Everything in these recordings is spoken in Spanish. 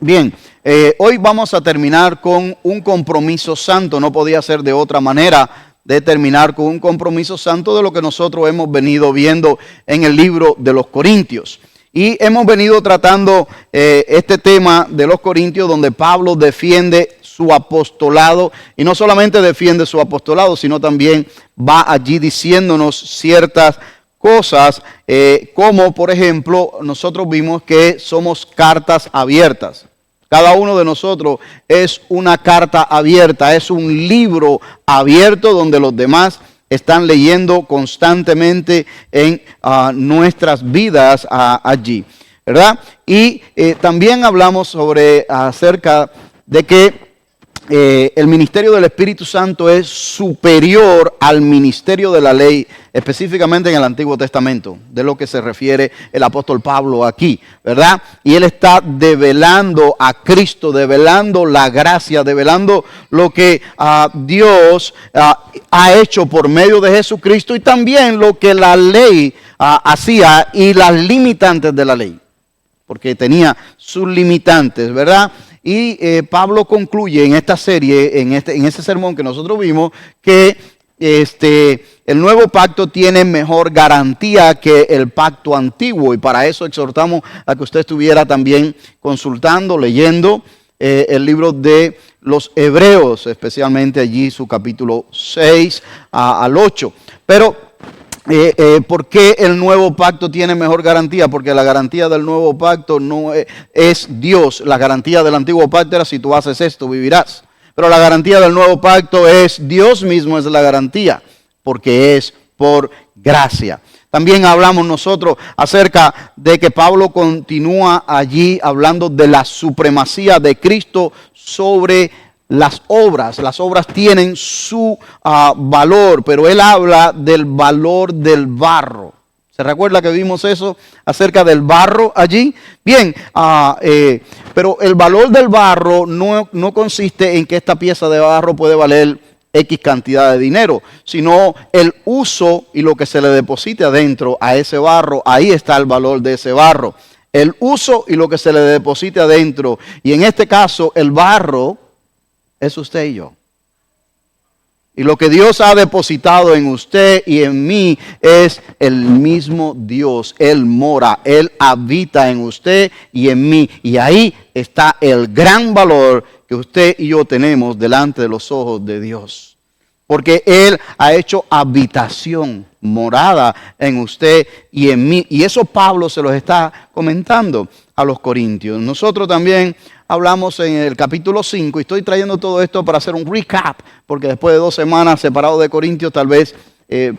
Bien, hoy vamos a terminar con un compromiso santo. No podía ser de otra manera de terminar con un compromiso santo de lo que nosotros hemos venido viendo en el libro de los Corintios. Y hemos venido tratando este tema de los Corintios, donde Pablo defiende su apostolado, y no solamente defiende su apostolado, sino también va allí diciéndonos ciertas cosas, como por ejemplo, nosotros vimos que somos cartas abiertas. Cada uno de nosotros es una carta abierta, es un libro abierto donde los demás están leyendo constantemente en nuestras vidas allí, ¿verdad? Y también hablamos acerca de que el ministerio del Espíritu Santo es superior al ministerio de la ley, específicamente en el Antiguo Testamento, de lo que se refiere el apóstol Pablo aquí, ¿verdad? Y él está develando a Cristo, develando la gracia, develando lo que Dios ha hecho por medio de Jesucristo, y también lo que la ley hacía y las limitantes de la ley, porque tenía sus limitantes, ¿verdad? Y Pablo concluye en esta serie, en ese sermón que nosotros vimos, que el nuevo pacto tiene mejor garantía que el pacto antiguo. Y para eso exhortamos a que usted estuviera también consultando, leyendo el libro de los Hebreos, especialmente allí su capítulo 6 al 8. Pero ¿por qué el nuevo pacto tiene mejor garantía? Porque la garantía del nuevo pacto no es Dios. La garantía del antiguo pacto era: si tú haces esto, vivirás. Pero la garantía del nuevo pacto es Dios mismo, es la garantía, porque es por gracia. También hablamos nosotros acerca de que Pablo continúa allí hablando de la supremacía de Cristo sobre las obras. Las obras tienen su valor, pero él habla del valor del barro. ¿Se recuerda que vimos eso acerca del barro allí? Bien, pero el valor del barro no consiste en que esta pieza de barro puede valer X cantidad de dinero, sino el uso y lo que se le deposite adentro a ese barro. Ahí está el valor de ese barro. El uso y lo que se le deposite adentro. Y en este caso, el barro es usted y yo. Y lo que Dios ha depositado en usted y en mí es el mismo Dios. Él mora, Él habita en usted y en mí. Y ahí está el gran valor que usted y yo tenemos delante de los ojos de Dios. Porque Él ha hecho habitación, morada en usted y en mí. Y eso Pablo se los está comentando a los corintios. Nosotros también hablamos en el capítulo 5, y estoy trayendo todo esto para hacer un recap, porque después de 2 semanas separados de Corintios tal vez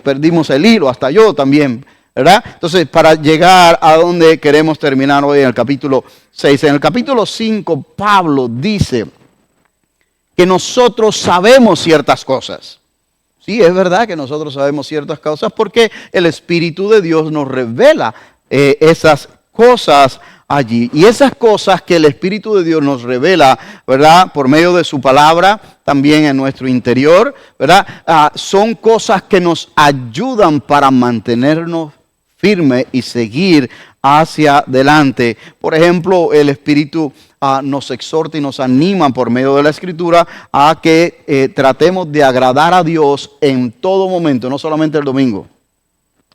perdimos el hilo, hasta yo también, ¿verdad? Entonces, para llegar a donde queremos terminar hoy, en el capítulo 6. En el capítulo 5, Pablo dice que nosotros sabemos ciertas cosas. Sí, es verdad que nosotros sabemos ciertas cosas porque el Espíritu de Dios nos revela esas cosas allí. Y esas cosas que el Espíritu de Dios nos revela, ¿verdad? Por medio de su palabra, también en nuestro interior, ¿verdad? Son cosas que nos ayudan para mantenernos firmes y seguir hacia adelante. Por ejemplo, el Espíritu nos exhorta y nos anima por medio de la Escritura a que tratemos de agradar a Dios en todo momento, no solamente el domingo,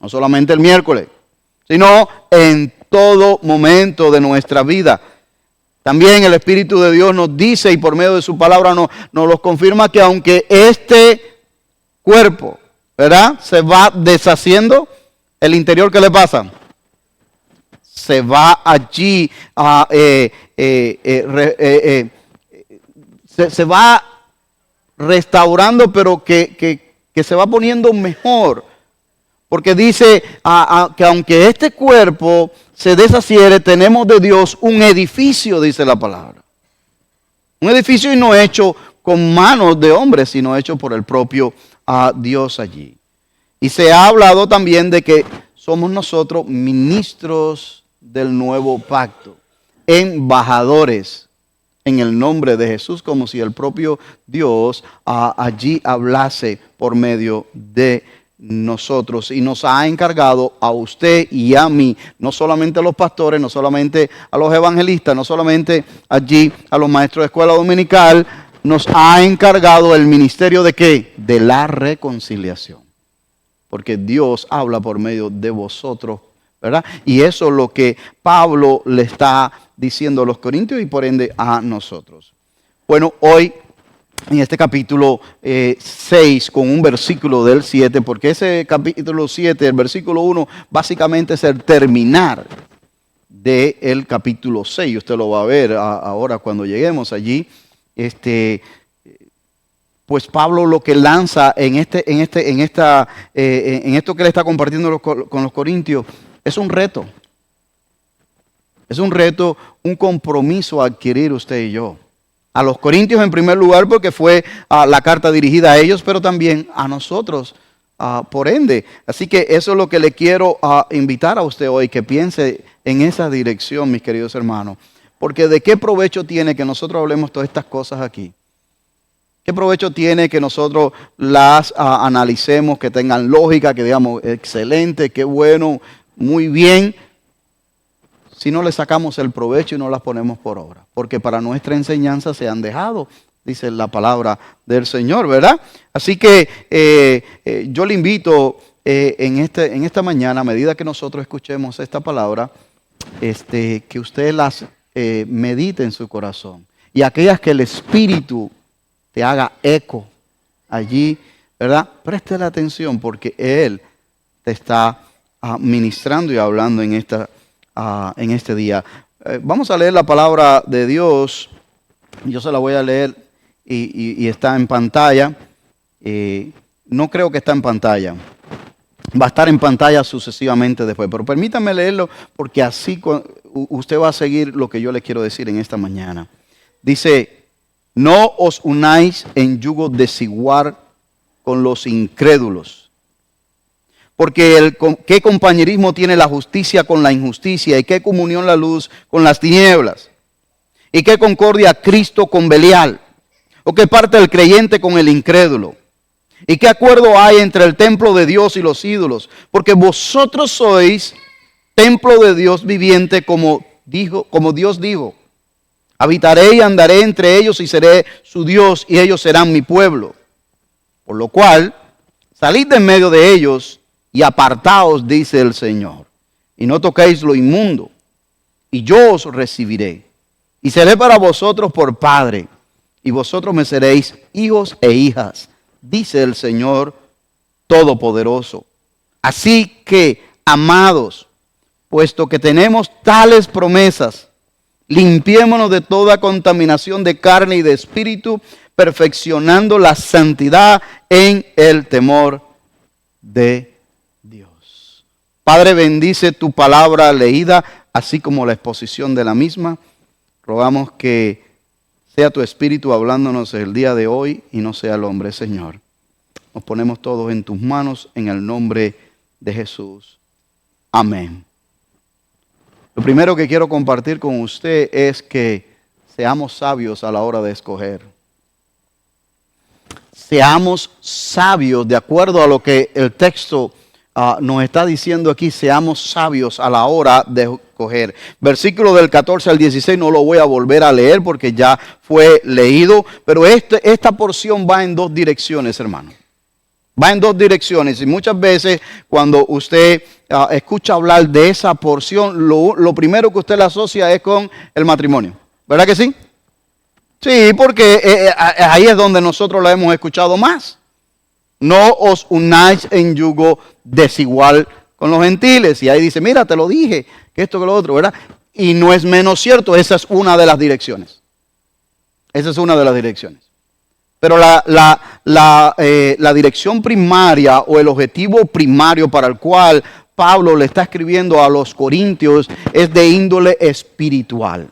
no solamente el miércoles, sino en todo momento de nuestra vida. También el Espíritu de Dios nos dice, y por medio de su palabra nos los confirma, que aunque este cuerpo, ¿verdad?, se va deshaciendo, el interior, ¿qué le pasa? Se va allí, se va restaurando, pero que se va poniendo mejor. Porque dice que aunque este cuerpo se deshaciere, tenemos de Dios un edificio, dice la palabra. Un edificio y no hecho con manos de hombres, sino hecho por el propio Dios allí. Y se ha hablado también de que somos nosotros ministros del nuevo pacto, embajadores en el nombre de Jesús, como si el propio Dios allí hablase por medio de nosotros y nos ha encargado a usted y a mí, no solamente a los pastores, no solamente a los evangelistas, no solamente allí a los maestros de escuela dominical, nos ha encargado el ministerio ¿de qué? De la reconciliación. Porque Dios habla por medio de vosotros, ¿verdad? Y eso es lo que Pablo le está diciendo a los corintios y por ende a nosotros. Bueno, hoy en este capítulo 6 con un versículo del 7, porque ese capítulo 7, el versículo 1, básicamente es el terminar del capítulo 6. Usted lo va a ver ahora cuando lleguemos allí. Pues Pablo lo que lanza en esto que le está compartiendo con los corintios es un reto. Es un reto, un compromiso a adquirir usted y yo. A los corintios en primer lugar porque fue la carta dirigida a ellos, pero también a nosotros por ende. Así que eso es lo que le quiero invitar a usted hoy, que piense en esa dirección, mis queridos hermanos. Porque ¿de qué provecho tiene que nosotros hablemos todas estas cosas aquí? ¿Qué provecho tiene que nosotros las analicemos, que tengan lógica, que digamos, excelente, qué bueno, muy bien, si no le sacamos el provecho y no las ponemos por obra? Porque para nuestra enseñanza se han dejado, dice la palabra del Señor, ¿verdad? Así que yo le invito en esta mañana, a medida que nosotros escuchemos esta palabra, que usted las medite en su corazón. Y aquellas que el Espíritu te haga eco allí, ¿verdad? Preste la atención porque Él te está ministrando y hablando en este día. Vamos a leer la palabra de Dios. Yo se la voy a leer y está en pantalla. No creo que está en pantalla. Va a estar en pantalla sucesivamente después. Pero permítame leerlo porque así usted va a seguir lo que yo le quiero decir en esta mañana. Dice: no os unáis en yugo desigual con los incrédulos. Porque ¿qué compañerismo tiene la justicia con la injusticia? ¿Y qué comunión la luz con las tinieblas? ¿Y qué concordia Cristo con Belial? ¿O qué parte el creyente con el incrédulo? ¿Y qué acuerdo hay entre el templo de Dios y los ídolos? Porque vosotros sois templo de Dios viviente, como Dios dijo. Habitaré y andaré entre ellos y seré su Dios y ellos serán mi pueblo. Por lo cual, salid de en medio de ellos y apartaos, dice el Señor. Y no toquéis lo inmundo. Y yo os recibiré. Y seré para vosotros por Padre. Y vosotros me seréis hijos e hijas, dice el Señor Todopoderoso. Así que, amados, puesto que tenemos tales promesas, limpiémonos de toda contaminación de carne y de espíritu, perfeccionando la santidad en el temor de Dios. Padre, bendice tu palabra leída, así como la exposición de la misma. Rogamos que sea tu Espíritu hablándonos el día de hoy y no sea el hombre, Señor. Nos ponemos todos en tus manos en el nombre de Jesús. Amén. Lo primero que quiero compartir con usted es que seamos sabios a la hora de escoger. Seamos sabios de acuerdo a lo que el texto nos está diciendo aquí. Seamos sabios a la hora de escoger. Versículo del 14 al 16 no lo voy a volver a leer porque ya fue leído. Pero esta porción va en dos direcciones, hermano. Va en dos direcciones y muchas veces cuando usted escucha hablar de esa porción, lo primero que usted la asocia es con el matrimonio. ¿Verdad que sí? Sí, porque ahí es donde nosotros la hemos escuchado más. No os unáis en yugo desigual con los gentiles. Y ahí dice, mira, te lo dije, que esto que lo otro, ¿verdad? Y no es menos cierto, esa es una de las direcciones. Esa es una de las direcciones. Pero la dirección primaria o el objetivo primario para el cual Pablo le está escribiendo a los corintios es de índole espiritual.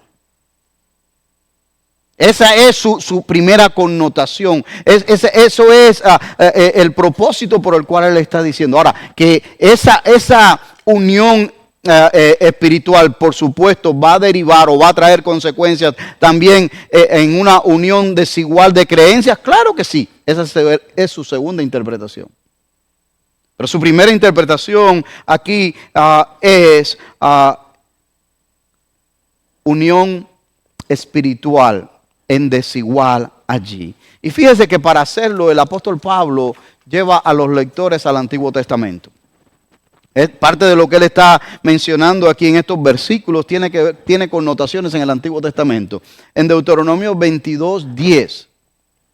Esa es su primera connotación. Eso es el propósito por el cual él está diciendo. Ahora, que esa unión espiritual, por supuesto, va a derivar o va a traer consecuencias también en una unión desigual de creencias. Claro que sí. Esa es su segunda interpretación. Pero su primera interpretación aquí es unión espiritual en desigual allí. Y fíjese que para hacerlo el apóstol Pablo lleva a los lectores al Antiguo Testamento. Es parte de lo que él está mencionando aquí en estos versículos, tiene connotaciones en el Antiguo Testamento. En Deuteronomio 22:10,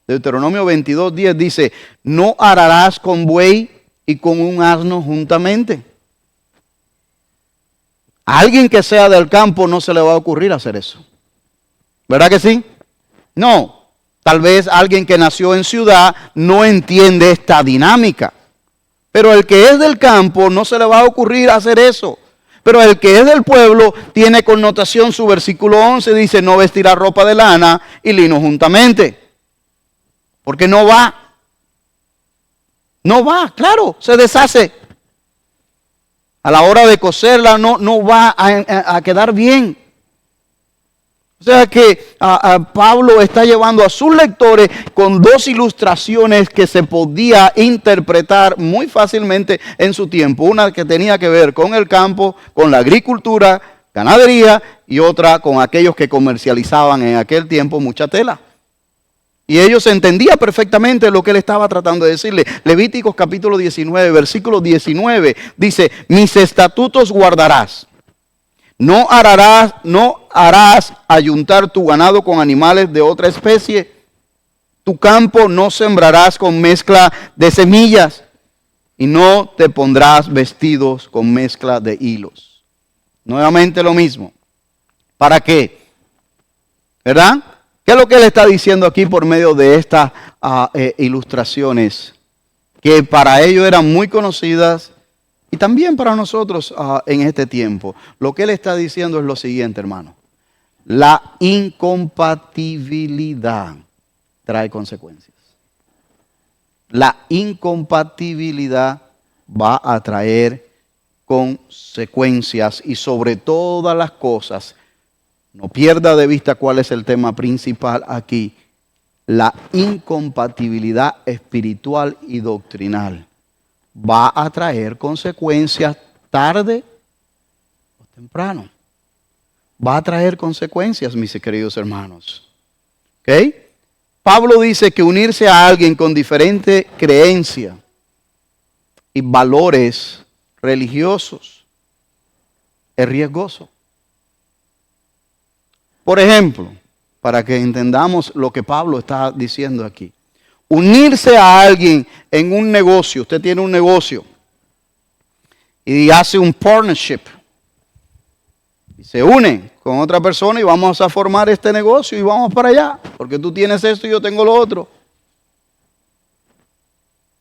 Deuteronomio 22:10 dice, no ararás con buey y con un asno juntamente. A alguien que sea del campo no se le va a ocurrir hacer eso. ¿Verdad que sí? No. Tal vez alguien que nació en ciudad no entiende esta dinámica. Pero el que es del campo no se le va a ocurrir hacer eso. Pero el que es del pueblo tiene connotación, su versículo 11 dice, no vestirá ropa de lana y lino juntamente. Porque no va. No va, claro, se deshace. A la hora de coserla no va a quedar bien. O sea que Pablo está llevando a sus lectores con dos ilustraciones que se podía interpretar muy fácilmente en su tiempo. Una que tenía que ver con el campo, con la agricultura, ganadería, y otra con aquellos que comercializaban en aquel tiempo mucha tela. Y ellos entendían perfectamente lo que él estaba tratando de decirle. Levíticos capítulo 19, versículo 19, dice, mis estatutos guardarás. No harás ayuntar tu ganado con animales de otra especie. Tu campo no sembrarás con mezcla de semillas. Y no te pondrás vestidos con mezcla de hilos. Nuevamente lo mismo. ¿Para qué? ¿Verdad? ¿Qué es lo que él está diciendo aquí por medio de estas ilustraciones? Que para ellos eran muy conocidas y también para nosotros en este tiempo. Lo que él está diciendo es lo siguiente, hermano. La incompatibilidad trae consecuencias. La incompatibilidad va a traer consecuencias y sobre todas las cosas, no pierda de vista cuál es el tema principal aquí, la incompatibilidad espiritual y doctrinal va a traer consecuencias tarde o temprano. Va a traer consecuencias, mis queridos hermanos. ¿Ok? Pablo dice que unirse a alguien con diferente creencia y valores religiosos es riesgoso. Por ejemplo, para que entendamos lo que Pablo está diciendo aquí. Unirse a alguien en un negocio, usted tiene un negocio y hace un partnership. Y se une con otra persona y vamos a formar este negocio y vamos para allá. Porque tú tienes esto y yo tengo lo otro.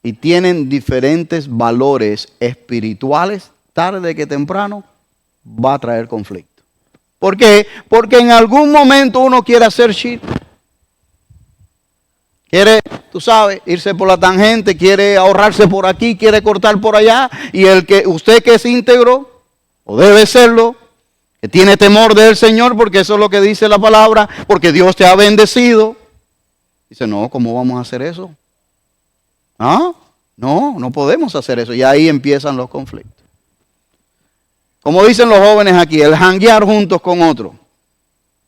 Y tienen diferentes valores espirituales, tarde que temprano va a traer conflicto. ¿Por qué? Porque en algún momento uno quiere hacer shit. Quiere, tú sabes, irse por la tangente, quiere ahorrarse por aquí, quiere cortar por allá. Y usted que es íntegro, o debe serlo, que tiene temor del Señor, porque eso es lo que dice la palabra, porque Dios te ha bendecido. Dice, no, ¿cómo vamos a hacer eso? No podemos hacer eso. Y ahí empiezan los conflictos. Como dicen los jóvenes aquí, el janguear juntos con otros.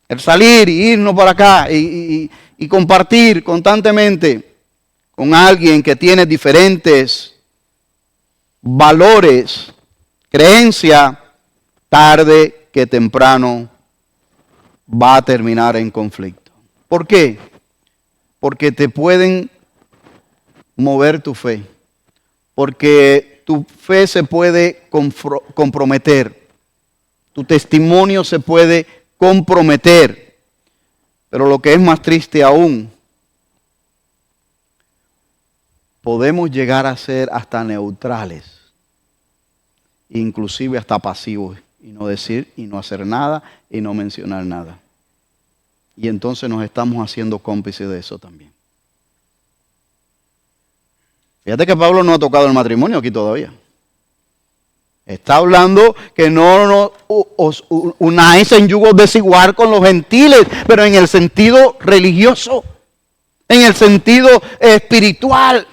El salir y irnos para acá y compartir constantemente con alguien que tiene diferentes valores, creencia, tarde que temprano va a terminar en conflicto. ¿Por qué? Porque te pueden mover tu fe. Porque tu fe se puede comprometer. Tu testimonio se puede comprometer. Pero lo que es más triste aún, podemos llegar a ser hasta neutrales, inclusive hasta pasivos, y no decir y no hacer nada y no mencionar nada. Y entonces nos estamos haciendo cómplices de eso también. Fíjate que Pablo no ha tocado el matrimonio aquí todavía. Está hablando que no os unáis en yugo desigual con los gentiles, pero en el sentido religioso, en el sentido espiritual.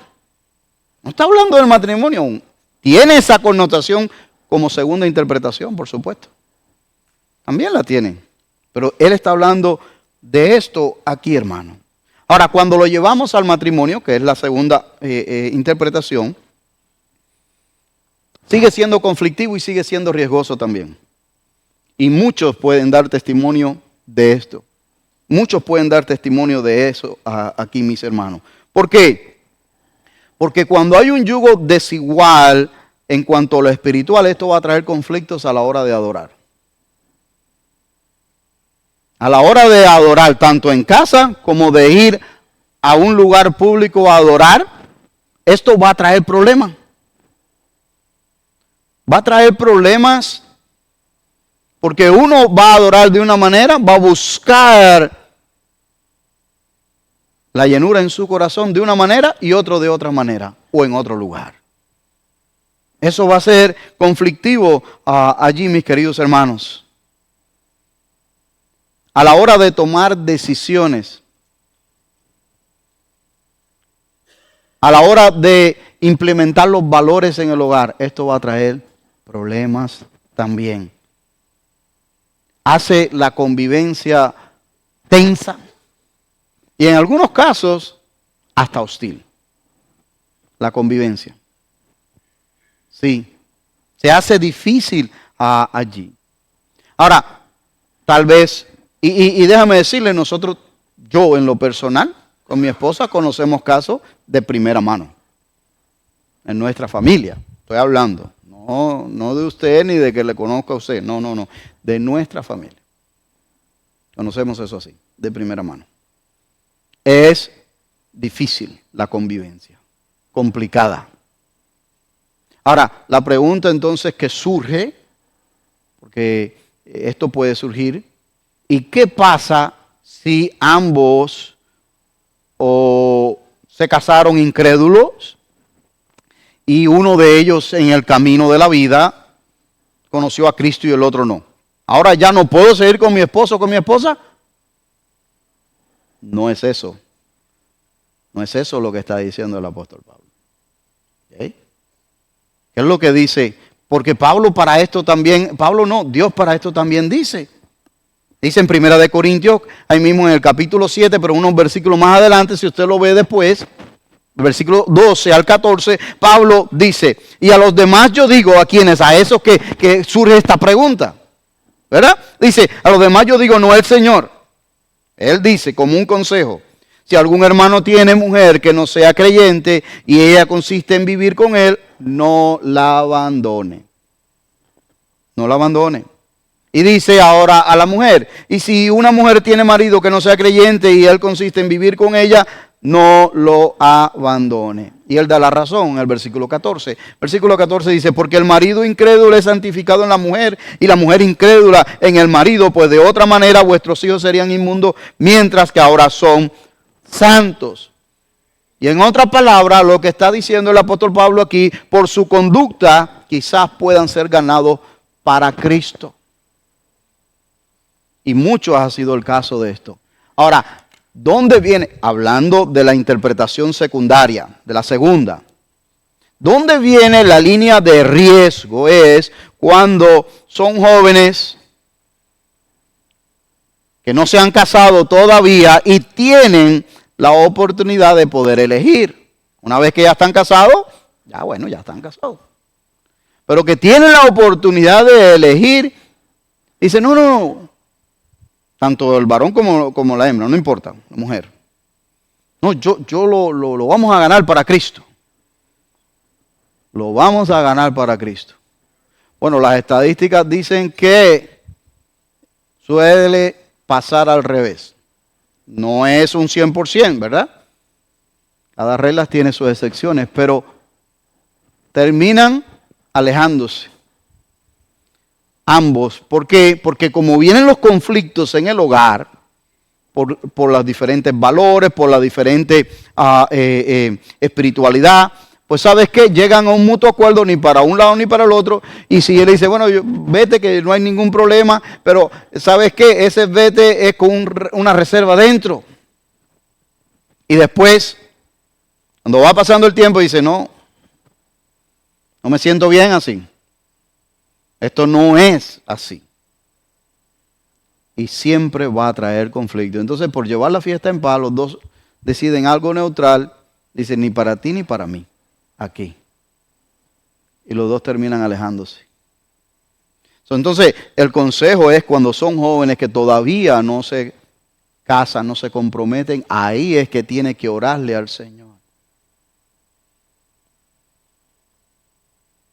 No está hablando del matrimonio aún. Tiene esa connotación como segunda interpretación, por supuesto. También la tiene. Pero él está hablando de esto aquí, hermano. Ahora, cuando lo llevamos al matrimonio, que es la segunda interpretación, sigue siendo conflictivo y sigue siendo riesgoso también. Y muchos pueden dar testimonio de esto. Muchos pueden dar testimonio de eso aquí, mis hermanos. ¿Por qué? Porque cuando hay un yugo desigual en cuanto a lo espiritual, esto va a traer conflictos a la hora de adorar. A la hora de adorar, tanto en casa como de ir a un lugar público a adorar, esto va a traer problemas. Va a traer problemas porque uno va a adorar de una manera, va a buscar la llenura en su corazón de una manera y otro de otra manera o en otro lugar. Eso va a ser conflictivo allí, mis queridos hermanos. A la hora de tomar decisiones, a la hora de implementar los valores en el hogar, esto va a traer problemas también. Hace la convivencia tensa y en algunos casos hasta hostil. La convivencia. Sí, se hace difícil allí. Ahora, tal vez, y déjame decirle, nosotros, yo en lo personal, con mi esposa conocemos casos de primera mano. En nuestra familia, estoy hablando. No de usted ni de que le conozca a usted. No. De nuestra familia. Conocemos eso así, de primera mano. Es difícil la convivencia, complicada. Ahora, la pregunta entonces que surge, porque esto puede surgir, ¿y qué pasa si ambos o se casaron incrédulos y uno de ellos en el camino de la vida conoció a Cristo y el otro no? Ahora ya no puedo seguir con mi esposo o con mi esposa. No es eso. No es eso lo que está diciendo el apóstol Pablo. ¿Okay? ¿Qué es lo que dice? Porque Pablo para esto también, Pablo no, Dios para esto también dice. Dice en 1 Corintios, ahí mismo en el capítulo 7, pero unos versículos más adelante, si usted lo ve después, versículo 12 al 14, Pablo dice, y a los demás yo digo, ¿a quiénes? A esos que surge esta pregunta, ¿verdad? Dice, a los demás yo digo, no el Señor. Él dice, como un consejo, si algún hermano tiene mujer que no sea creyente y ella consiste en vivir con él, no la abandone. No la abandone. Y dice ahora a la mujer, y si una mujer tiene marido que no sea creyente y él consiste en vivir con ella, no lo abandone. Y él da la razón en el versículo 14. Versículo 14 dice, porque el marido incrédulo es santificado en la mujer y la mujer incrédula en el marido, pues de otra manera vuestros hijos serían inmundos, mientras que ahora son santos. Y en otras palabras, lo que está diciendo el apóstol Pablo aquí, por su conducta quizás puedan ser ganados para Cristo. Y mucho ha sido el caso de esto. Ahora, ¿dónde viene? Hablando de la interpretación secundaria, de la segunda. ¿Dónde viene la línea de riesgo? Es cuando son jóvenes que no se han casado todavía y tienen la oportunidad de poder elegir. Una vez que ya están casados, ya están casados. Pero que tienen la oportunidad de elegir, dicen, no. Tanto el varón como la hembra, no importa, la mujer. No, yo lo vamos a ganar para Cristo. Lo vamos a ganar para Cristo. Bueno, las estadísticas dicen que suele pasar al revés. No es un 100%, ¿verdad? Cada regla tiene sus excepciones, pero terminan alejándose. Ambos. ¿Por qué? Porque como vienen los conflictos en el hogar, por los diferentes valores, por la diferente espiritualidad, pues ¿sabes qué? Llegan a un mutuo acuerdo ni para un lado ni para el otro. Y si él dice, bueno, vete que no hay ningún problema, pero ¿sabes qué? Ese vete es con una reserva dentro. Y después, cuando va pasando el tiempo, dice, no, No me siento bien así. Esto no es así. Y siempre va a traer conflicto. Entonces, por llevar la fiesta en paz, los dos deciden algo neutral. Dicen, ni para ti ni para mí. Aquí. Y los dos terminan alejándose. Entonces, el consejo es cuando son jóvenes que todavía no se casan, no se comprometen, ahí es que tiene que orarle al Señor.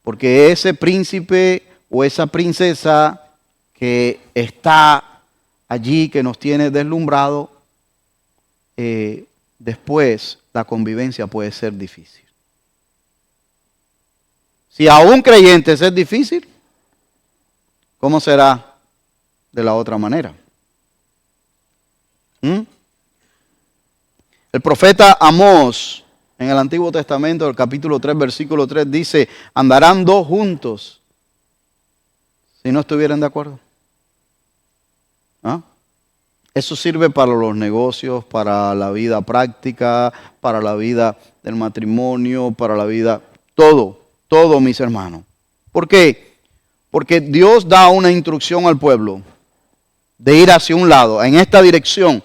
Porque ese príncipe o esa princesa que está allí, que nos tiene deslumbrado, después la convivencia puede ser difícil. Si a un creyente es difícil, ¿cómo será de la otra manera? El profeta Amós, en el Antiguo Testamento, el capítulo 3, versículo 3, dice, andarán dos juntos si no estuvieran de acuerdo. ¿Ah? Eso sirve para los negocios, para la vida práctica, para la vida del matrimonio, para la vida, todo, mis hermanos. ¿Por qué? Porque Dios da una instrucción al pueblo de ir hacia un lado, en esta dirección.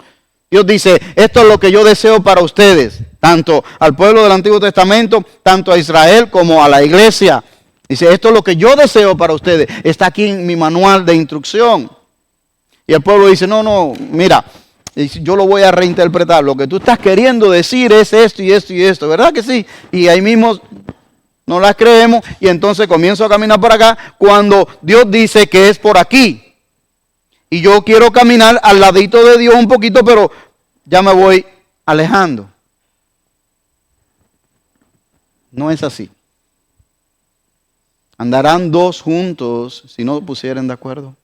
Dios dice, esto es lo que yo deseo para ustedes, tanto al pueblo del Antiguo Testamento, tanto a Israel como a la iglesia. Dice, esto es lo que yo deseo para ustedes. Está aquí en mi manual de instrucción. Y el pueblo dice, no, mira, yo lo voy a reinterpretar. Lo que tú estás queriendo decir es esto y esto y esto, ¿verdad que sí? Y ahí mismo no las creemos y entonces comienzo a caminar por acá cuando Dios dice que es por aquí. Y yo quiero caminar al ladito de Dios un poquito, pero ya me voy alejando. No es así. ¿Andarán dos juntos si no pusieren de acuerdo?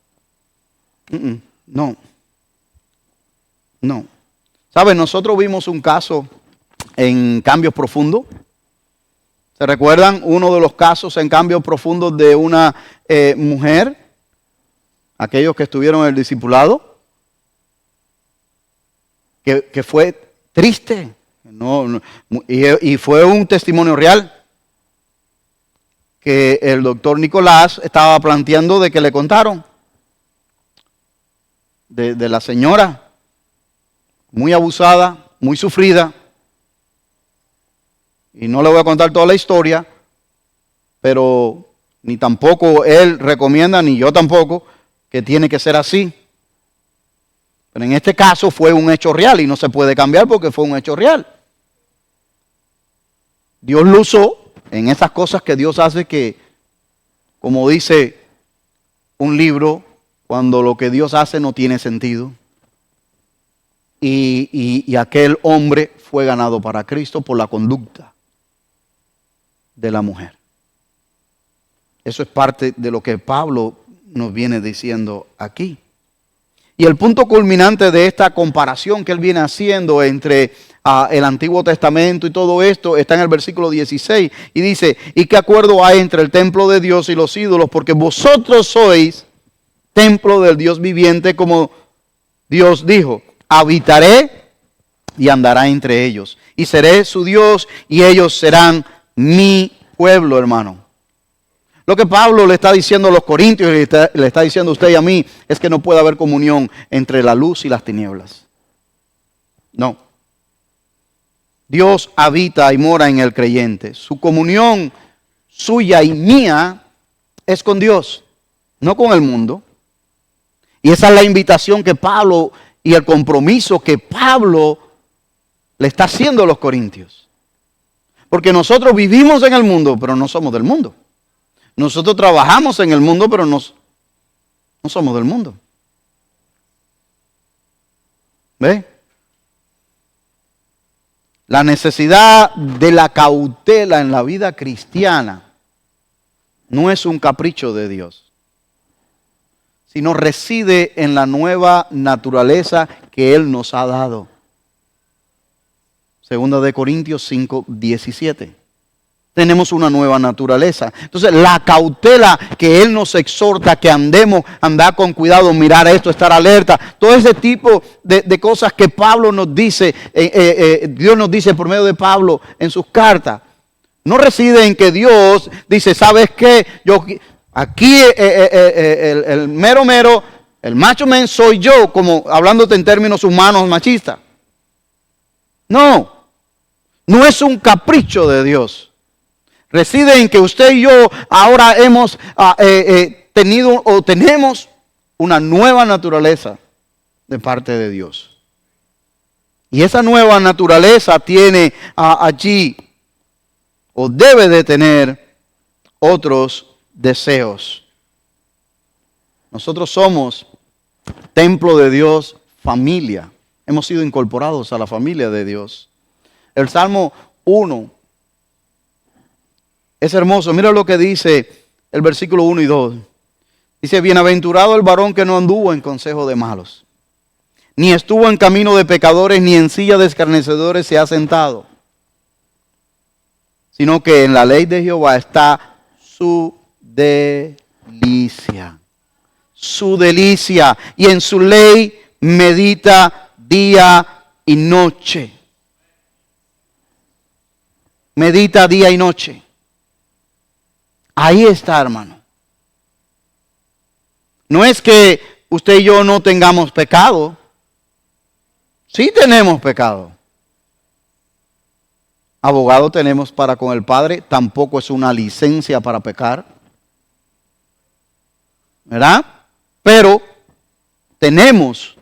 No. ¿Saben? Nosotros vimos un caso en Cambios Profundos. ¿Se recuerdan? Uno de los casos en Cambios Profundos de una mujer, aquellos que estuvieron en el discipulado, que fue triste y fue un testimonio real que el doctor Nicolás estaba planteando de que le contaron de la señora muy abusada, muy sufrida. Y no le voy a contar toda la historia, pero ni tampoco él recomienda, ni yo tampoco, que tiene que ser así. Pero en este caso fue un hecho real y no se puede cambiar porque fue un hecho real. Dios lo usó en esas cosas que Dios hace que, como dice un libro, cuando lo que Dios hace no tiene sentido. Y aquel hombre fue ganado para Cristo por la conducta de la mujer. Eso es parte de lo que Pablo nos viene diciendo aquí. Y el punto culminante de esta comparación que él viene haciendo entre el Antiguo Testamento y todo esto está en el versículo 16 y dice, ¿y qué acuerdo hay entre el templo de Dios y los ídolos? Porque vosotros sois templo del Dios viviente, como Dios dijo, habitaré y andará entre ellos y seré su Dios y ellos serán mi pueblo, hermano. Lo que Pablo le está diciendo a los corintios y le está diciendo a usted y a mí es que no puede haber comunión entre la luz y las tinieblas. No. Dios habita y mora en el creyente. Su comunión suya y mía es con Dios, no con el mundo. Y esa es la invitación que Pablo y el compromiso que Pablo le está haciendo a los corintios. Porque nosotros vivimos en el mundo, pero no somos del mundo. Nosotros trabajamos en el mundo, pero no somos del mundo. ¿Ve? La necesidad de la cautela en la vida cristiana no es un capricho de Dios, sino reside en la nueva naturaleza que Él nos ha dado. Segunda de Corintios 5:17. Tenemos una nueva naturaleza. Entonces, la cautela que Él nos exhorta, que andar con cuidado, mirar esto, estar alerta, todo ese tipo de cosas que Pablo nos dice, Dios nos dice por medio de Pablo en sus cartas, No reside en que Dios dice, ¿sabes qué? Aquí el mero mero, el macho men soy yo, como hablándote en términos humanos machistas. No, no es un capricho de Dios. Reside en que usted y yo ahora hemos tenido o tenemos una nueva naturaleza de parte de Dios. Y esa nueva naturaleza tiene allí, o debe de tener, otros deseos. Nosotros somos templo de Dios, familia. Hemos sido incorporados a la familia de Dios. El Salmo 1 es hermoso. Mira lo que dice el versículo 1 y 2. Dice, bienaventurado el varón que no anduvo en consejo de malos, ni estuvo en camino de pecadores, ni en silla de escarnecedores se ha sentado, sino que en la ley de Jehová está su delicia. Su delicia. Y en su ley medita día y noche. Medita día y noche. Ahí está, hermano. No es que usted y yo no tengamos pecado. Sí tenemos pecado. Abogado tenemos para con el Padre. Tampoco es una licencia para pecar. ¿Verdad? Pero tenemos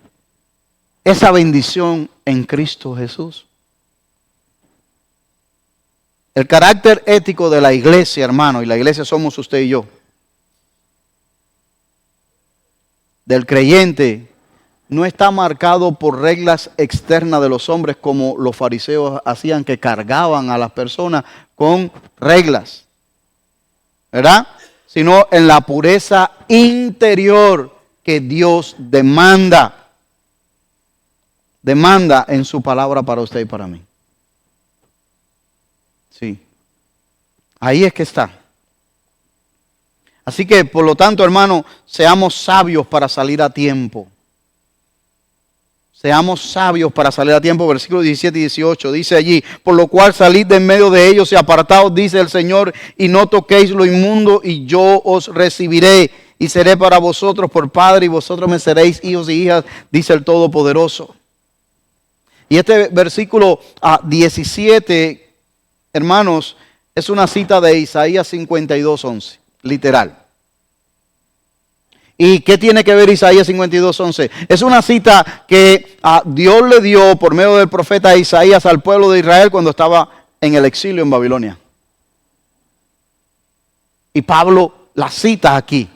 esa bendición en Cristo Jesús. El carácter ético de la iglesia, hermano, y la iglesia somos usted y yo, del creyente, no está marcado por reglas externas de los hombres como los fariseos hacían, que cargaban a las personas con reglas, ¿verdad? Sino en la pureza interior que Dios demanda en su palabra para usted y para mí. Sí, ahí es que está. Así que, por lo tanto, hermano, seamos sabios para salir a tiempo. Seamos sabios para salir a tiempo. Versículos 17 y 18 dice allí, por lo cual salid de en medio de ellos y apartaos, dice el Señor, y no toquéis lo inmundo, y yo os recibiré, y seré para vosotros por padre, y vosotros me seréis hijos y hijas, dice el Todopoderoso. Y este versículo 17, hermanos, es una cita de Isaías 52:11, literal. ¿Y qué tiene que ver Isaías 52:11? Es una cita que Dios le dio por medio del profeta Isaías al pueblo de Israel cuando estaba en el exilio en Babilonia. Y Pablo la cita aquí,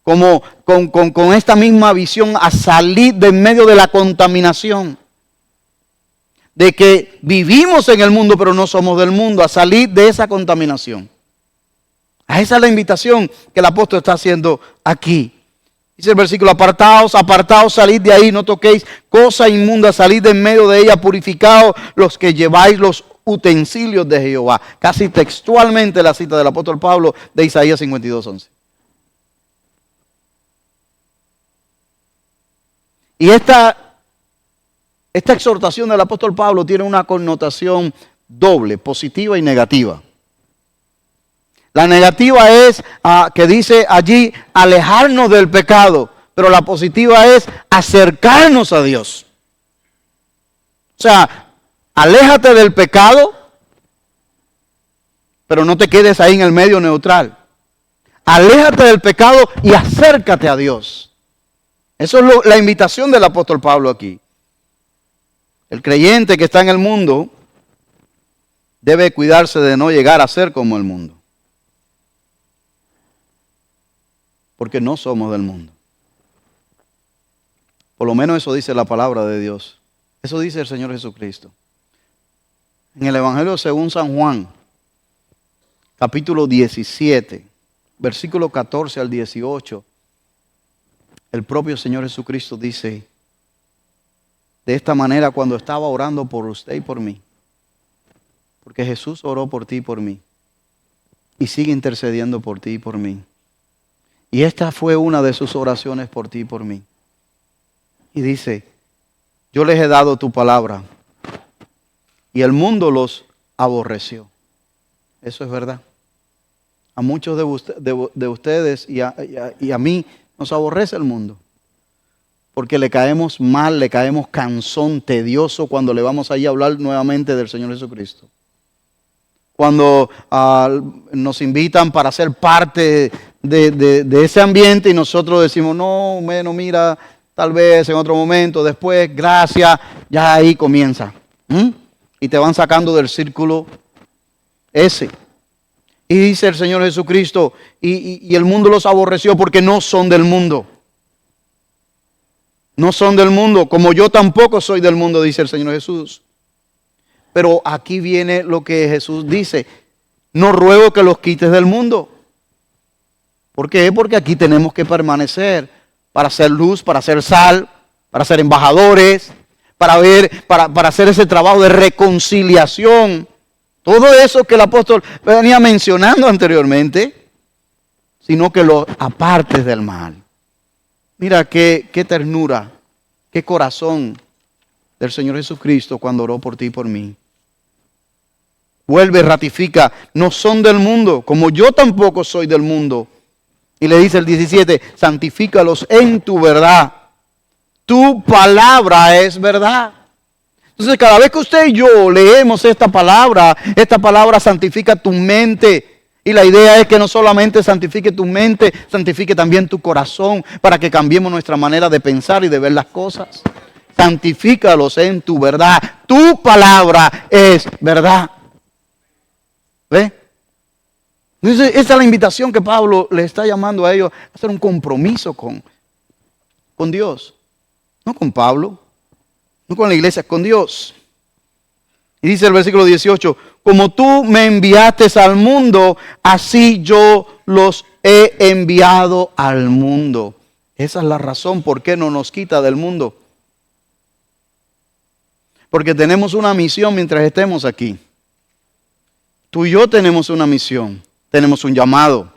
como con esta misma visión a salir de en medio de la contaminación. De que vivimos en el mundo pero no somos del mundo, a salir de esa contaminación. A esa es la invitación que el apóstol está haciendo aquí. Dice el versículo, apartaos, apartaos, salid de ahí, no toquéis cosa inmunda, salid de en medio de ella, purificaos los que lleváis los utensilios de Jehová. Casi textualmente la cita del apóstol Pablo de Isaías 52:11. Y esta exhortación del apóstol Pablo tiene una connotación doble, positiva y negativa. La negativa es que dice allí alejarnos del pecado, pero la positiva es acercarnos a Dios. O sea, aléjate del pecado, pero no te quedes ahí en el medio neutral. Aléjate del pecado y acércate a Dios. Eso es la invitación del apóstol Pablo aquí. El creyente que está en el mundo debe cuidarse de no llegar a ser como el mundo. Porque no somos del mundo. Por lo menos eso dice la palabra de Dios. Eso dice el Señor Jesucristo. En el Evangelio según San Juan, capítulo 17, versículo 14 al 18, el propio Señor Jesucristo dice, de esta manera cuando estaba orando por usted y por mí, porque Jesús oró por ti y por mí, y sigue intercediendo por ti y por mí. Y esta fue una de sus oraciones por ti y por mí. Y dice, yo les he dado tu palabra, y el mundo los aborreció. Eso es verdad. A muchos de ustedes y a mí nos aborrece el mundo. Porque le caemos mal, le caemos cansón, tedioso cuando le vamos allí a hablar nuevamente del Señor Jesucristo. Cuando nos invitan para ser parte de ese ambiente y nosotros decimos, no, bueno, mira, tal vez en otro momento, después, gracias, ya ahí comienza. Y te van sacando del círculo ese. Y dice el Señor Jesucristo, y el mundo los aborreció porque no son del mundo. No son del mundo, como yo tampoco soy del mundo, dice el Señor Jesús. Pero aquí viene lo que Jesús dice, no ruego que los quites del mundo. ¿Por qué? Porque aquí tenemos que permanecer para hacer luz, para hacer sal, para ser embajadores, para hacer ese trabajo de reconciliación. Todo eso que el apóstol venía mencionando anteriormente, sino que lo apartes del mal. Mira qué ternura, qué corazón del Señor Jesucristo cuando oró por ti y por mí. Vuelve, ratifica, no son del mundo, como yo tampoco soy del mundo. Y le dice el 17, santifícalos en tu verdad. Tu palabra es verdad. Entonces cada vez que usted y yo leemos esta palabra santifica tu mente. Y la idea es que no solamente santifique tu mente, santifique también tu corazón para que cambiemos nuestra manera de pensar y de ver las cosas. Santifícalos en tu verdad. Tu palabra es verdad. ¿Ve? Entonces, esa es la invitación que Pablo le está llamando a ellos a hacer un compromiso con Dios. No con Pablo, no con la iglesia, con Dios. Y dice el versículo 18, como tú me enviaste al mundo, así yo los he enviado al mundo. Esa es la razón por qué no nos quita del mundo. Porque tenemos una misión mientras estemos aquí. Tú y yo tenemos una misión, tenemos un llamado.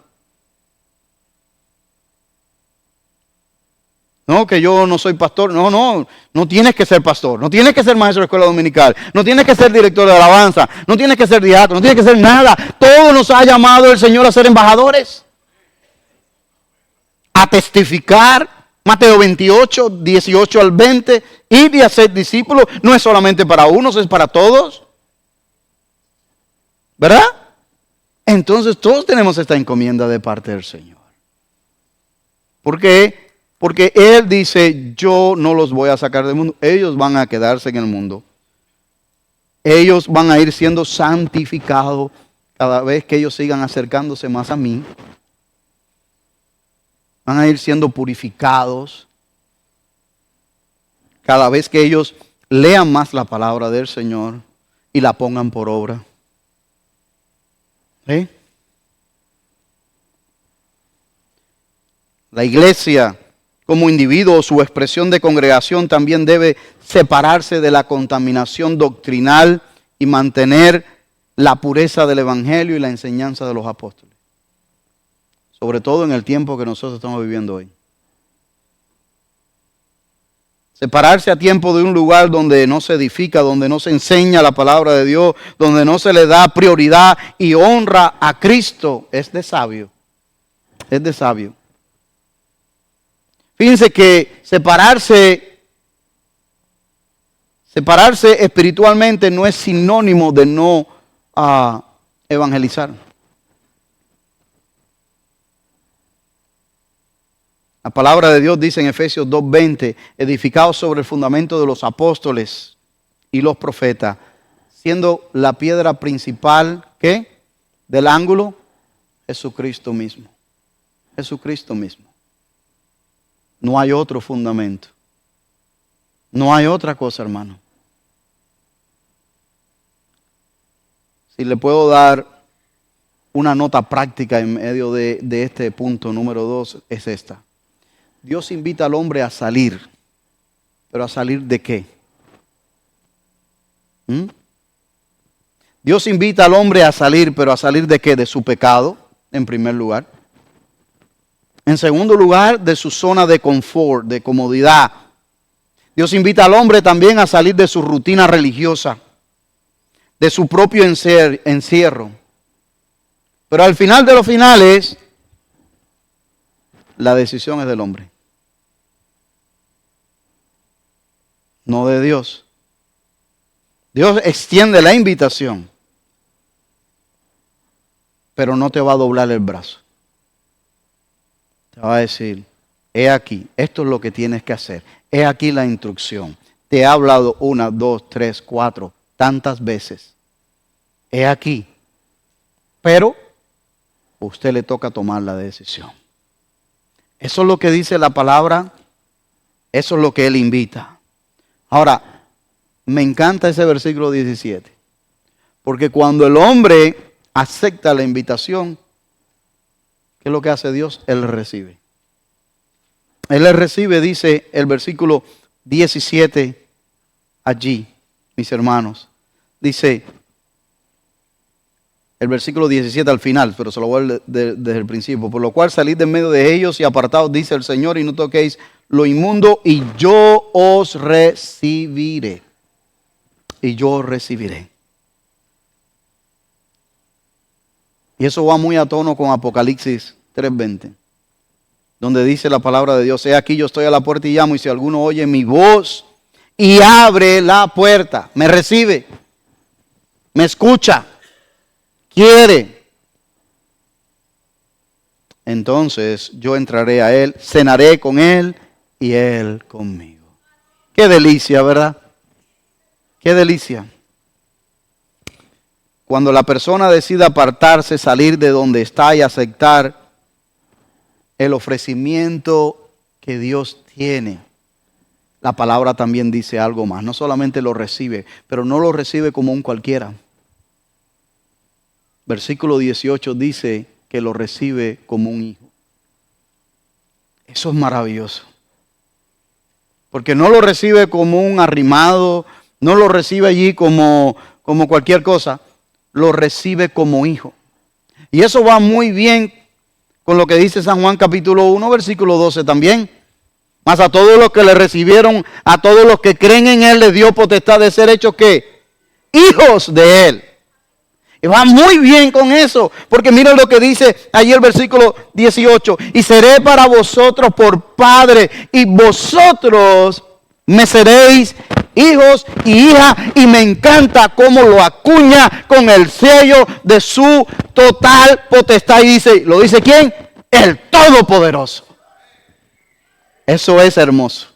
No, que yo no soy pastor. No tienes que ser pastor. No tienes que ser maestro de escuela dominical. No tienes que ser director de alabanza. No tienes que ser diácono. No tienes que ser nada. Todo nos ha llamado el Señor a ser embajadores. A testificar. Mateo 28, 18 al 20. Ir y hacer discípulos. No es solamente para unos, es para todos. ¿Verdad? Entonces todos tenemos esta encomienda de parte del Señor. ¿Por qué? Porque Él dice, yo no los voy a sacar del mundo. Ellos van a quedarse en el mundo. Ellos van a ir siendo santificados cada vez que ellos sigan acercándose más a mí. Van a ir siendo purificados cada vez que ellos lean más la palabra del Señor y la pongan por obra. ¿Sí? La iglesia, como individuo, su expresión de congregación también debe separarse de la contaminación doctrinal y mantener la pureza del evangelio y la enseñanza de los apóstoles. Sobre todo en el tiempo que nosotros estamos viviendo hoy. Separarse a tiempo de un lugar donde no se edifica, donde no se enseña la palabra de Dios, donde no se le da prioridad y honra a Cristo, es de sabio. Es de sabio. Fíjense que separarse espiritualmente no es sinónimo de no evangelizar. La palabra de Dios dice en Efesios 2:20, edificados sobre el fundamento de los apóstoles y los profetas, siendo la piedra principal, ¿qué? Del ángulo, Jesucristo mismo. Jesucristo mismo. No hay otro fundamento. No hay otra cosa, hermano. Si le puedo dar una nota práctica en medio de este punto número 2, es esta. Dios invita al hombre a salir. ¿Pero a salir de qué? Dios invita al hombre a salir, pero ¿a salir de qué? De su pecado, en primer lugar. En segundo lugar, de su zona de confort, de comodidad. Dios invita al hombre también a salir de su rutina religiosa, de su propio encierro. Pero al final de los finales, la decisión es del hombre, no de Dios. Dios extiende la invitación, pero no te va a doblar el brazo. Te va a decir, he aquí, esto es lo que tienes que hacer. He aquí la instrucción. Te he hablado 1, 2, 3, 4, tantas veces. He aquí. Pero a usted le toca tomar la decisión. Eso es lo que dice la palabra. Eso es lo que Él invita. Ahora, me encanta ese versículo 17. Porque cuando el hombre acepta la invitación, ¿qué es lo que hace Dios? Él recibe. Él le recibe, dice el versículo 17 allí, mis hermanos. Dice el versículo 17 al final, pero se lo voy a leer desde el principio. Por lo cual salid de en medio de ellos y apartaos, dice el Señor, y no toquéis lo inmundo, y yo os recibiré. Y yo os recibiré. Y eso va muy a tono con Apocalipsis 3:20, donde dice la palabra de Dios, he aquí yo estoy a la puerta y llamo, y si alguno oye mi voz y abre la puerta, me recibe, me escucha, quiere, entonces yo entraré a él, cenaré con él y él conmigo. Qué delicia, ¿verdad? Qué delicia. Cuando la persona decide apartarse, salir de donde está y aceptar el ofrecimiento que Dios tiene, la palabra también dice algo más. No solamente lo recibe, pero no lo recibe como un cualquiera. Versículo 18 dice que lo recibe como un hijo. Eso es maravilloso. Porque no lo recibe como un arrimado, no lo recibe allí como cualquier cosa, lo recibe como hijo. Y eso va muy bien con lo que dice San Juan capítulo 1, versículo 12 también. Mas a todos los que le recibieron, a todos los que creen en Él, le dio potestad de ser hechos, ¿qué? Hijos de Él. Y va muy bien con eso, porque miren lo que dice allí el versículo 18. Y seré para vosotros por padre, y vosotros me seréis hijos y hijas. Y me encanta cómo lo acuña con el sello de su total potestad. Y dice, ¿lo dice quién? El Todopoderoso. Eso es hermoso,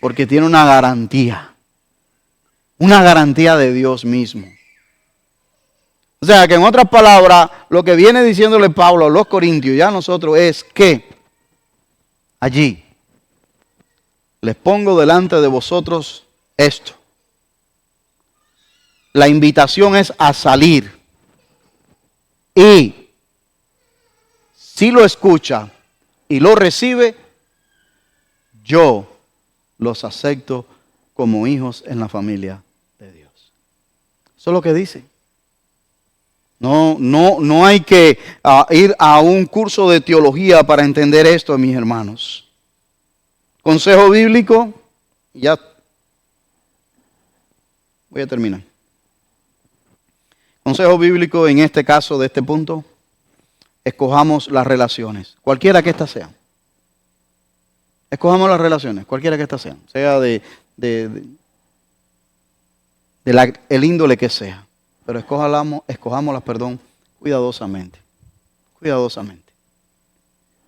porque tiene una garantía de Dios mismo. O sea que en otras palabras, lo que viene diciéndole Pablo a los corintios y a nosotros es que allí les pongo delante de vosotros esto. La invitación es a salir. Y si lo escucha y lo recibe, yo los acepto como hijos en la familia de Dios. Eso es lo que dice. No hay que ir a un curso de teología para entender esto, mis hermanos. Consejo bíblico, ya voy a terminar. Consejo bíblico en este caso, de este punto, escojamos las relaciones, cualquiera que éstas sean. Escojamos las relaciones, cualquiera que éstas sean, sea de el índole que sea. Pero escojámoslas, cuidadosamente. Cuidadosamente.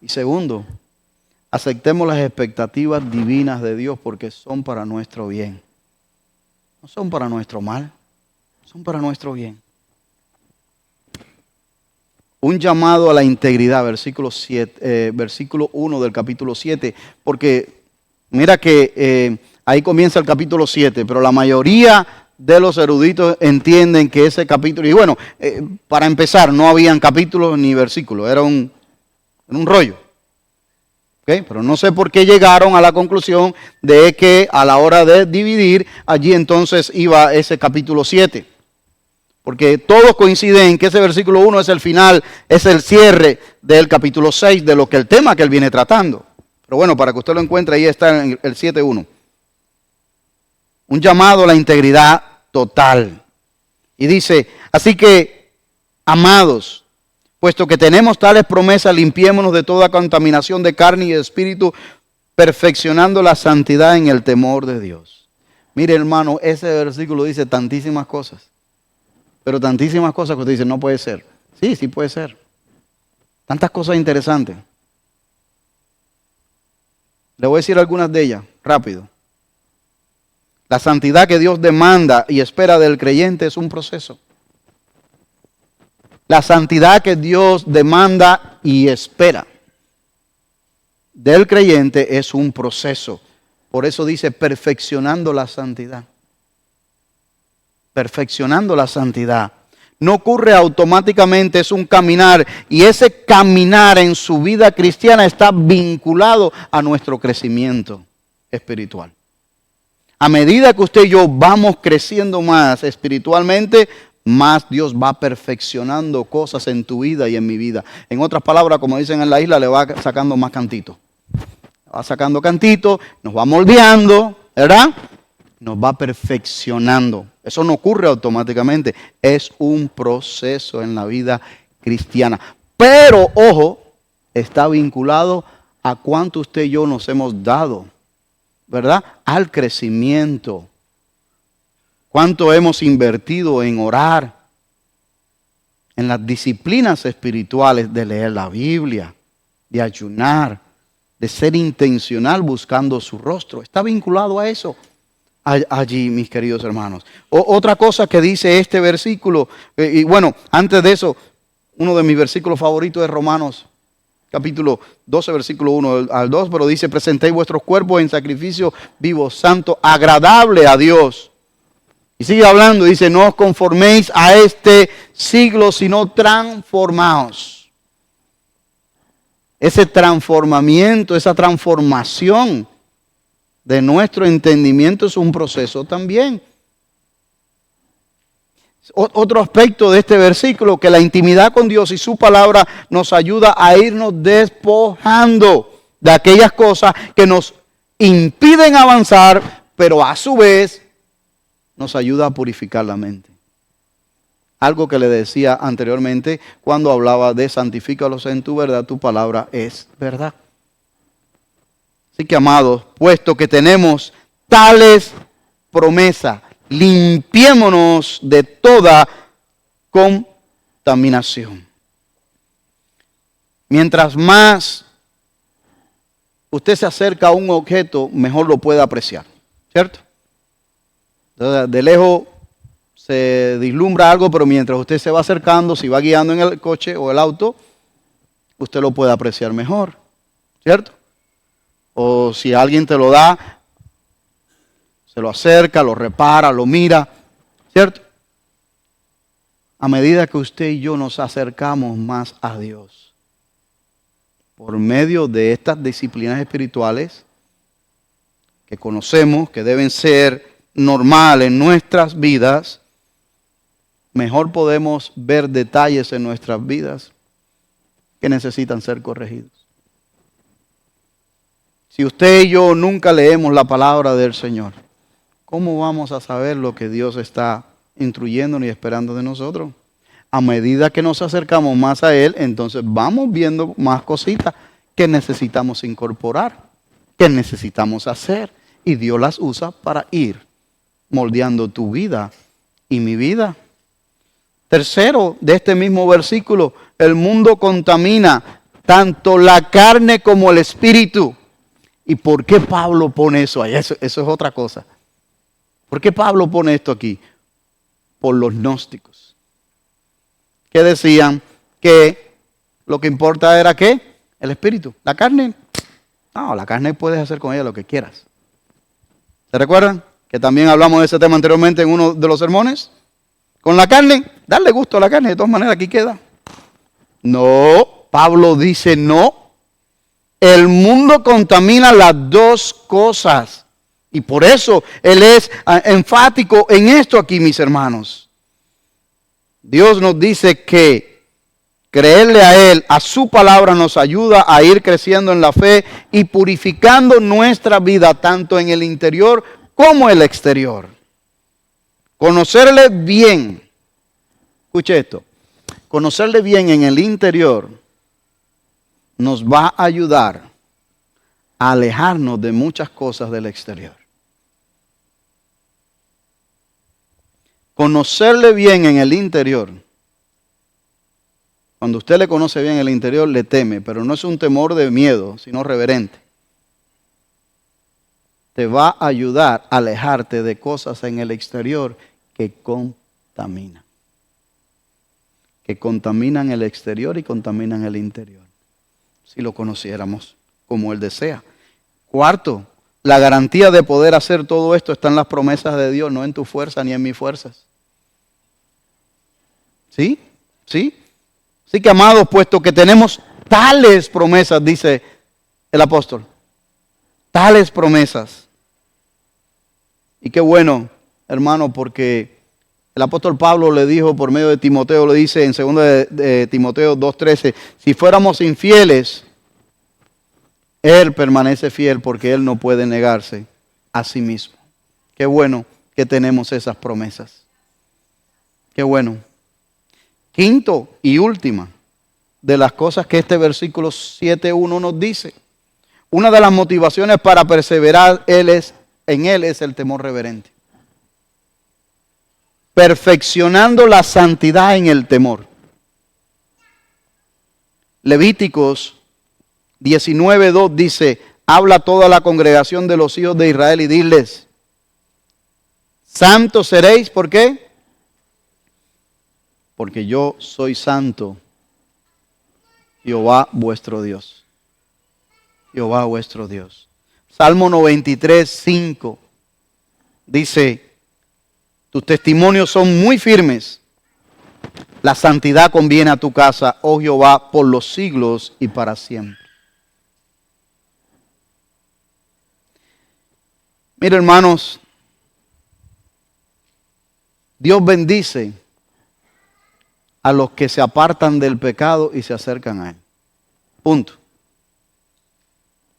Y segundo, aceptemos las expectativas divinas de Dios porque son para nuestro bien. No son para nuestro mal, son para nuestro bien. Un llamado a la integridad, versículo 1 del capítulo 7, porque mira que ahí comienza el capítulo 7, pero la mayoría de los eruditos entienden que ese capítulo, y bueno, para empezar, no habían capítulos ni versículos, era un rollo. ¿Okay? Pero no sé por qué llegaron a la conclusión de que a la hora de dividir, allí entonces iba ese capítulo 7. Porque todos coinciden en que ese versículo 1 es el final, es el cierre del capítulo 6, de lo que el tema que él viene tratando. Pero bueno, para que usted lo encuentre, ahí está en el 7.1. Un llamado a la integridad total. Y dice, así que Amados, puesto que tenemos tales promesas, limpiémonos de toda contaminación de carne y de espíritu, perfeccionando la santidad en el temor de Dios. Mire, hermano, ese versículo dice tantísimas cosas. Pero tantísimas cosas que usted dice, no puede ser. Sí, sí puede ser. Tantas cosas interesantes. Le voy a decir algunas de ellas, rápido. La santidad que Dios demanda y espera del creyente es un proceso. La santidad que Dios demanda y espera del creyente es un proceso. Por eso dice perfeccionando la santidad. Perfeccionando la santidad. No ocurre automáticamente, es un caminar. Y ese caminar en su vida cristiana está vinculado a nuestro crecimiento espiritual. A medida que usted y yo vamos creciendo más espiritualmente, más Dios va perfeccionando cosas en tu vida y en mi vida. En otras palabras, como dicen en la isla, le va sacando más cantito. Va sacando cantito, nos va moldeando, ¿verdad? Nos va perfeccionando. Eso no ocurre automáticamente. Es un proceso en la vida cristiana. Pero, ojo, está vinculado a cuánto usted y yo nos hemos dado, ¿verdad? Al crecimiento. Cuánto hemos invertido en orar, en las disciplinas espirituales de leer la Biblia, de ayunar, de ser intencional buscando su rostro. Está vinculado a eso allí, mis queridos hermanos. Otra cosa que dice este versículo, y bueno, antes de eso, uno de mis versículos favoritos es Romanos, capítulo 12, versículo 1 al 2, pero dice, presentéis vuestros cuerpos en sacrificio vivo, santo, agradable a Dios. Y sigue hablando, dice, no os conforméis a este siglo, sino transformaos. Ese transformamiento, esa transformación de nuestro entendimiento es un proceso también. Otro aspecto de este versículo, que la intimidad con Dios y su palabra nos ayuda a irnos despojando de aquellas cosas que nos impiden avanzar, pero a su vez nos ayuda a purificar la mente. Algo que le decía anteriormente cuando hablaba de santifícalos en tu verdad, tu palabra es verdad. Así que, amados, puesto que tenemos tales promesas, limpiémonos de toda contaminación. Mientras más usted se acerca a un objeto, mejor lo puede apreciar, ¿cierto? Entonces, de lejos se vislumbra algo, pero mientras usted se va acercando, si va guiando en el coche o el auto, usted lo puede apreciar mejor, ¿cierto? O si alguien te lo da, se lo acerca, lo repara, lo mira, ¿cierto? A medida que usted y yo nos acercamos más a Dios, por medio de estas disciplinas espirituales que conocemos, que deben ser normales en nuestras vidas, mejor podemos ver detalles en nuestras vidas que necesitan ser corregidos. Si usted y yo nunca leemos la palabra del Señor, ¿cómo vamos a saber lo que Dios está instruyéndonos y esperando de nosotros? A medida que nos acercamos más a Él, entonces vamos viendo más cositas que necesitamos incorporar, que necesitamos hacer. Y Dios las usa para ir moldeando tu vida y mi vida. Tercero, de este mismo versículo, el mundo contamina tanto la carne como el espíritu. ¿Y por qué Pablo pone eso ahí? Eso es otra cosa. ¿Por qué Pablo pone esto aquí? Por los gnósticos, que decían que lo que importa era ¿qué? El espíritu. La carne, no, la carne puedes hacer con ella lo que quieras. ¿Se recuerdan? Que también hablamos de ese tema anteriormente en uno de los sermones. Con la carne, darle gusto a la carne, de todas maneras aquí queda. No, Pablo dice no. El mundo contamina las dos cosas. Y por eso él es enfático en esto aquí, mis hermanos. Dios nos dice que creerle a Él, a su palabra, nos ayuda a ir creciendo en la fe y purificando nuestra vida, tanto en el interior como en el exterior. Conocerle bien. Escuche esto. conocerle bien en el interior nos va a ayudar a alejarnos de muchas cosas del exterior. Conocerle bien en el interior. Cuando usted le conoce bien en el interior, le teme, pero no es un temor de miedo, sino reverente. Te va a ayudar a alejarte de cosas en el exterior que contaminan. Que contaminan el exterior y contaminan el interior. Si lo conociéramos como Él desea. Cuarto, la garantía de poder hacer todo esto está en las promesas de Dios, no en tu fuerza ni en mis fuerzas. ¿Sí? ¿Sí? Así que, amados, puesto que tenemos tales promesas, dice el apóstol, tales promesas. Y qué bueno, hermano, porque el apóstol Pablo le dijo por medio de Timoteo, le dice en 2 de Timoteo 2:13, si fuéramos infieles, Él permanece fiel porque Él no puede negarse a sí mismo. Qué bueno que tenemos esas promesas. Qué bueno. Quinto y última de las cosas que este versículo 7:1 nos dice. Una de las motivaciones para perseverar en Él es el temor reverente. Perfeccionando la santidad en el temor. Levíticos 19:2 dice, habla a toda la congregación de los hijos de Israel y diles, santos seréis, ¿por qué? Porque yo soy santo, Jehová vuestro Dios. Jehová vuestro Dios. Salmo 93:5 dice, tus testimonios son muy firmes, la santidad conviene a tu casa, oh Jehová, por los siglos y para siempre. Mira, hermanos, Dios bendice a los que se apartan del pecado y se acercan a Él. Punto.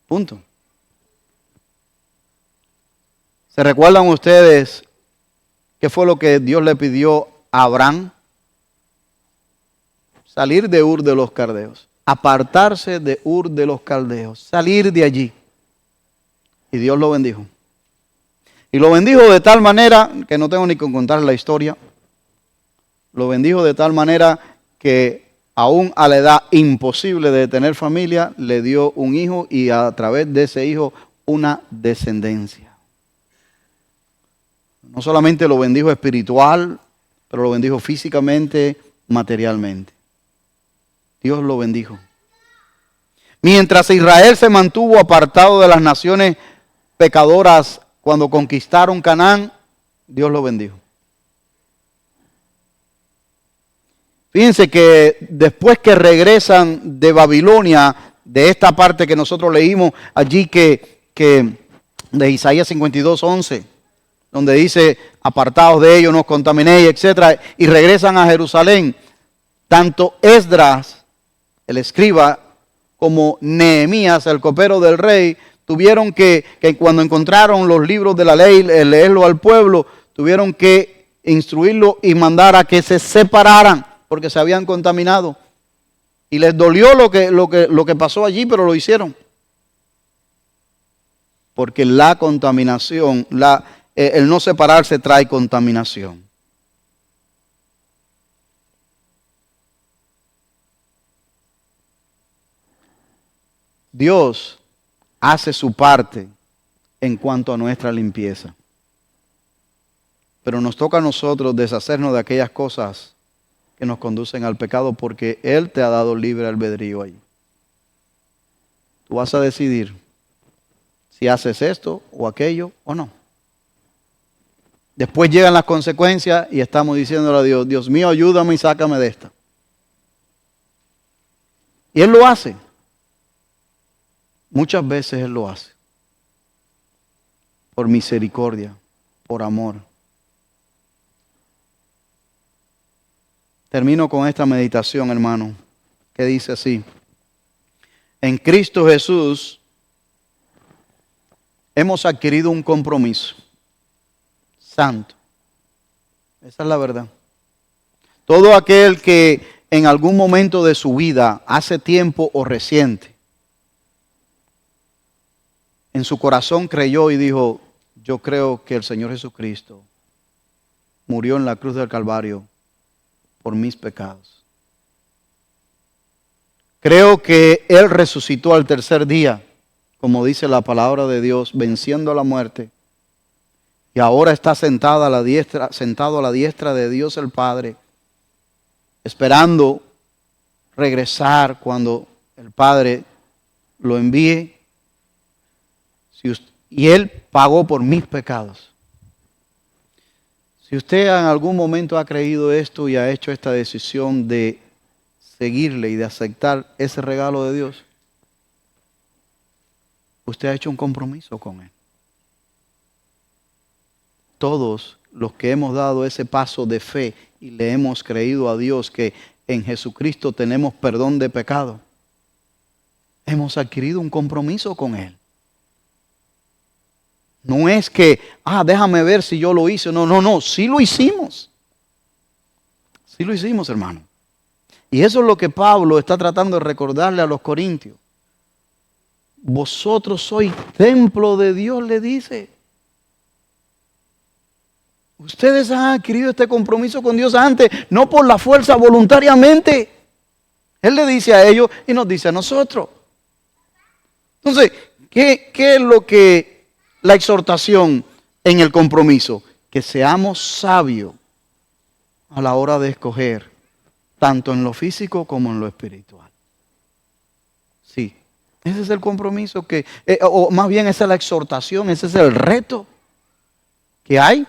Punto. ¿Se recuerdan ustedes qué fue lo que Dios le pidió a Abraham? Salir de Ur de los Caldeos. Apartarse de Ur de los Caldeos. Salir de allí. Y Dios lo bendijo. Y lo bendijo de tal manera, que no tengo ni que contar la historia, lo bendijo de tal manera que aún a la edad imposible de tener familia, le dio un hijo y a través de ese hijo una descendencia. No solamente lo bendijo espiritual, pero lo bendijo físicamente, materialmente. Dios lo bendijo. Mientras Israel se mantuvo apartado de las naciones pecadoras cuando conquistaron Canaán, Dios lo bendijo. Fíjense que después que regresan de Babilonia, de esta parte que nosotros leímos allí que de Isaías 52:11, donde dice, apartados de ellos, no os contaminéis, etc. Y regresan a Jerusalén. Tanto Esdras, el escriba, como Nehemías, el copero del rey, tuvieron que cuando encontraron los libros de la ley, leerlo al pueblo, tuvieron que instruirlo y mandar a que se separaran porque se habían contaminado. Y les dolió lo que pasó allí, pero lo hicieron. Porque la contaminación, el no separarse trae contaminación. Dios hace su parte en cuanto a nuestra limpieza. Pero nos toca a nosotros deshacernos de aquellas cosas que nos conducen al pecado porque Él te ha dado libre albedrío ahí. Tú vas a decidir si haces esto o aquello o no. Después llegan las consecuencias y estamos diciéndole a Dios, Dios mío, ayúdame y sácame de esta. Y Él lo hace. Muchas veces Él lo hace. Por misericordia, por amor. Termino con esta meditación, hermano, que dice así. En Cristo Jesús hemos adquirido un compromiso santo. Esa es la verdad. Todo aquel que en algún momento de su vida, hace tiempo o reciente, en su corazón creyó y dijo, yo creo que el Señor Jesucristo murió en la cruz del Calvario por mis pecados. Creo que Él resucitó al tercer día, como dice la palabra de Dios, venciendo la muerte. Y ahora está sentado a la diestra de Dios el Padre, esperando regresar cuando el Padre lo envíe. Y Él pagó por mis pecados. Si usted en algún momento ha creído esto y ha hecho esta decisión de seguirle y de aceptar ese regalo de Dios, usted ha hecho un compromiso con Él. Todos los que hemos dado ese paso de fe y le hemos creído a Dios que en Jesucristo tenemos perdón de pecado, hemos adquirido un compromiso con Él. No es que, déjame ver si yo lo hice. No, sí lo hicimos. Sí lo hicimos, hermano. Y eso es lo que Pablo está tratando de recordarle a los corintios. Vosotros sois templo de Dios, le dice. Ustedes han adquirido este compromiso con Dios antes, no por la fuerza, voluntariamente. Él le dice a ellos y nos dice a nosotros. Entonces, ¿qué es lo que la exhortación en el compromiso? Que seamos sabios a la hora de escoger, tanto en lo físico como en lo espiritual. Sí, ese es el compromiso o más bien esa es la exhortación, ese es el reto que hay.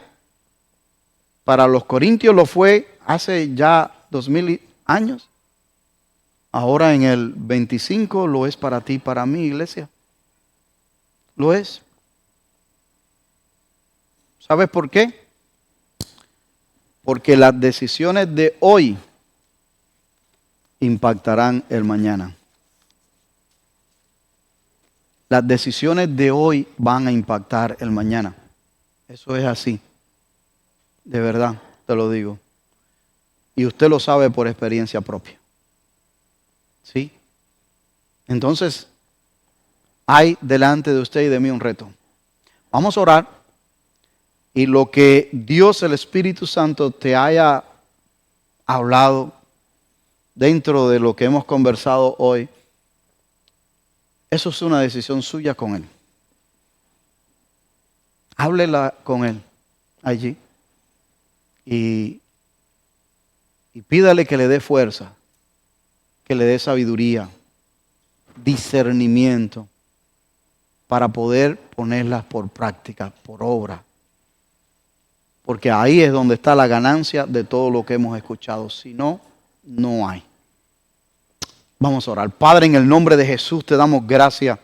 Para los corintios lo fue hace ya 2000 años. Ahora en el 25 lo es para ti, para mí, iglesia. Lo es. ¿Sabes por qué? Porque las decisiones de hoy impactarán el mañana. Las decisiones de hoy van a impactar el mañana. Eso es así. De verdad, te lo digo. Y usted lo sabe por experiencia propia. ¿Sí? Entonces, hay delante de usted y de mí un reto. Vamos a orar. Y lo que Dios, el Espíritu Santo, te haya hablado dentro de lo que hemos conversado hoy, eso es una decisión suya con Él. Háblela con Él allí. Y pídale que le dé fuerza, que le dé sabiduría, discernimiento, para poder ponerlas por práctica, por obra. Porque ahí es donde está la ganancia de todo lo que hemos escuchado. Si no, no hay. Vamos a orar. Padre, en el nombre de Jesús te damos gracias